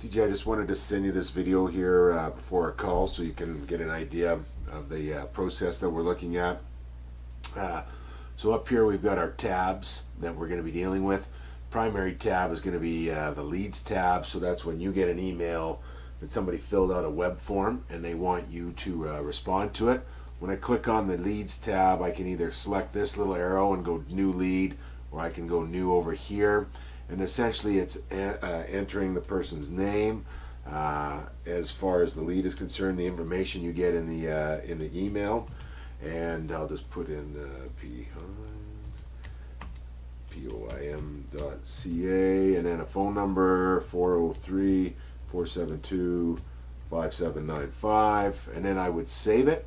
TJ, I just wanted to send you this video here before our call so you can get an idea of the process that we're looking at. Uh, so up here we've got our tabs that we're going to be dealing with. Primary tab is going to be the leads tab, so that's when you get an email that somebody filled out a web form and they want you to respond to it. When I click on the leads tab, I can either select this little arrow and go new lead, or I can go new over here. And essentially it's entering the person's name. As far as the lead is concerned, the information you get in the email. And I'll just put in POIM.ca and then a phone number 403-472-5795, and then I would save it.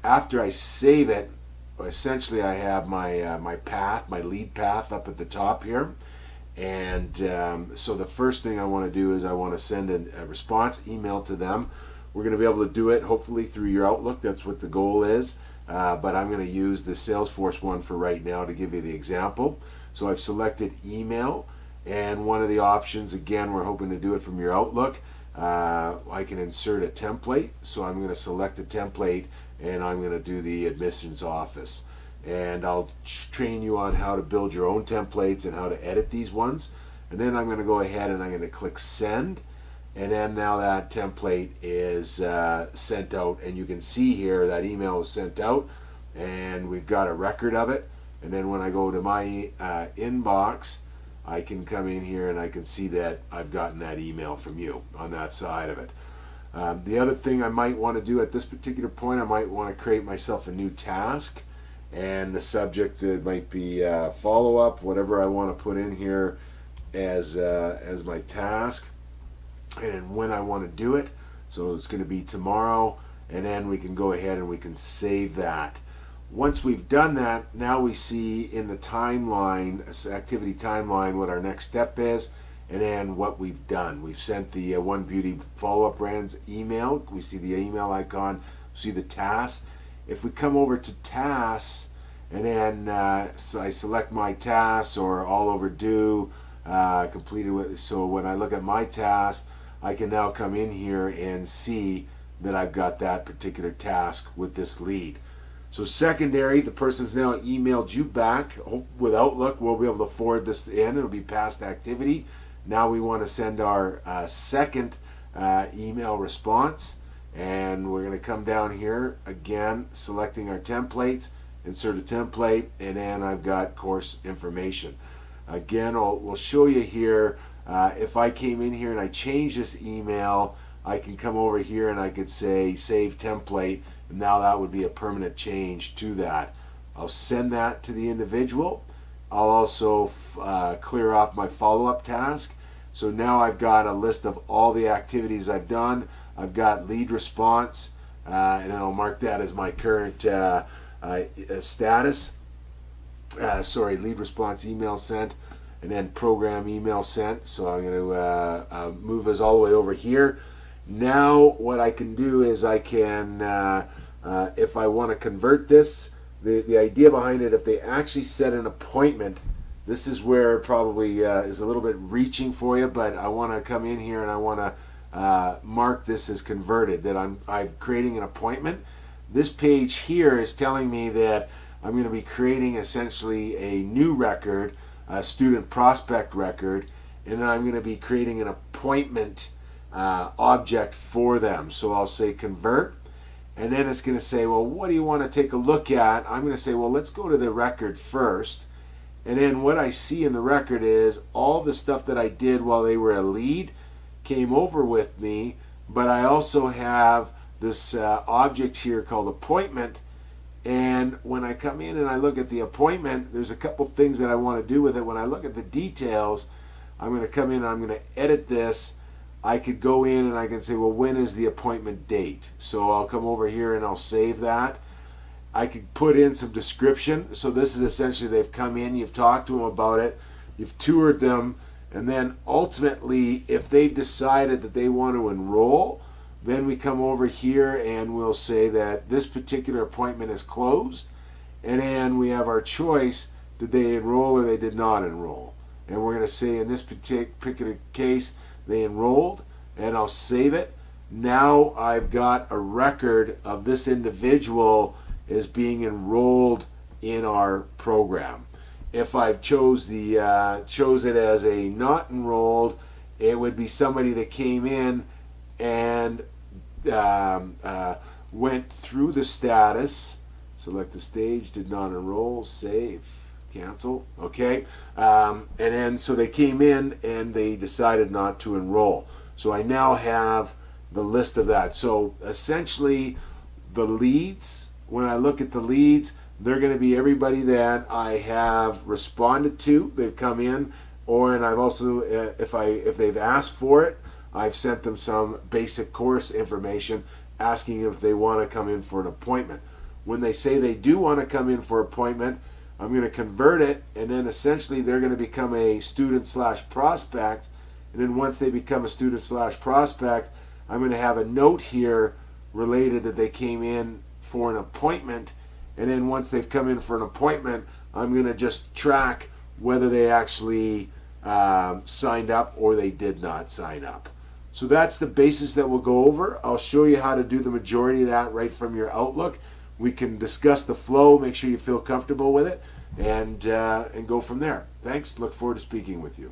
After I save it, essentially I have my my lead path up at the top here. And so the first thing I want to do is I want to send a response email to them. We're going to be able to do it hopefully through your Outlook. That's what the goal is. But I'm going to use the Salesforce one for right now to give you the example. So I've selected email, and one of the options, again, we're hoping to do it from your Outlook. I can insert a template. So I'm going to select a template, and I'm going to do the admissions office. And I'll train you on how to build your own templates and how to edit these ones. And then I'm going to go ahead and I'm going to click send. And then now that template is sent out, and you can see here that email was sent out and we've got a record of it. And then when I go to my inbox, I can come in here and I can see that I've gotten that email from you on that side of it. The other thing I might want to do at this particular point, I might want to create myself a new task. And the subject might be follow-up, whatever I want to put in here as my task, and then when I want to do it. So it's going to be tomorrow, and then we can go ahead and we can save that. Once we've done that, now we see in the timeline, activity timeline, what our next step is, and then what we've done. We've sent the One Beauty follow-up brands email. We see the email icon, see the task. If we come over to tasks, and then so I select my tasks or all overdue, completed with, so when I look at my task, I can now come in here and see that I've got that particular task with this lead. So secondary, the person's now emailed you back with Outlook. We'll be able to forward this in. It'll be past activity. Now we want to send our second email response. And we're going to come down here again, selecting our templates, insert a template, and then I've got course information. Again, we'll show you here, if I came in here and I change this email, I can come over here and I could say save template, and now that would be a permanent change to that. I'll send that to the individual. I'll also clear off my follow-up task. So now I've got a list of all the activities I've done. I've got lead response, and I'll mark that as my current status. Lead response email sent, and then program email sent. So I'm going to move us all the way over here. Now what I can do is I can, if I want to convert this, the idea behind it, if they actually set an appointment, this is where it probably is a little bit reaching for you, but I want to come in here and I want to mark this as converted, that I'm creating an appointment. This page here is telling me that I'm going to be creating essentially a new record, a student prospect record, and I'm going to be creating an appointment object for them. So I'll say convert, and then it's going to say, well, what do you want to take a look at? I'm going to say, well, let's go to the record first. And then what I see in the record is all the stuff that I did while they were a lead came over with me, but I also have this object here called appointment. And when I come in and I look at the appointment, there's a couple things that I want to do with it. When I look at the details, I'm going to come in and I'm going to edit this. I could go in and I can say, well, when is the appointment date? So I'll come over here and I'll save that. I could put in some description. So this is essentially, they've come in, you've talked to them about it, you've toured them, and then ultimately, if they've decided that they want to enroll, then we come over here and we'll say that this particular appointment is closed, and then we have our choice, did they enroll or they did not enroll. And we're going to say in this particular case, they enrolled. and I'll save it. Now I've got a record of this individual as being enrolled in our program. If I've chose it as a not enrolled, it would be somebody that came in and went through the status. Select the stage, did not enroll, save, cancel. Okay, and then so they came in and they decided not to enroll. So I now have the list of that. So essentially, the leads, when I look at the leads, they're going to be everybody that I have responded to. They've come in, and I've also, if they've asked for it, I've sent them some basic course information asking if they want to come in for an appointment. When they say they do want to come in for an appointment, I'm going to convert it, and then essentially they're going to become a student/prospect. And then once they become a student/prospect, I'm going to have a note here related that they came in for an appointment. And then once they've come in for an appointment, I'm going to just track whether they actually signed up or they did not sign up. So that's the basis that we'll go over. I'll show you how to do the majority of that right from your Outlook. We can discuss the flow, make sure you feel comfortable with it, and go from there. Thanks. Look forward to speaking with you.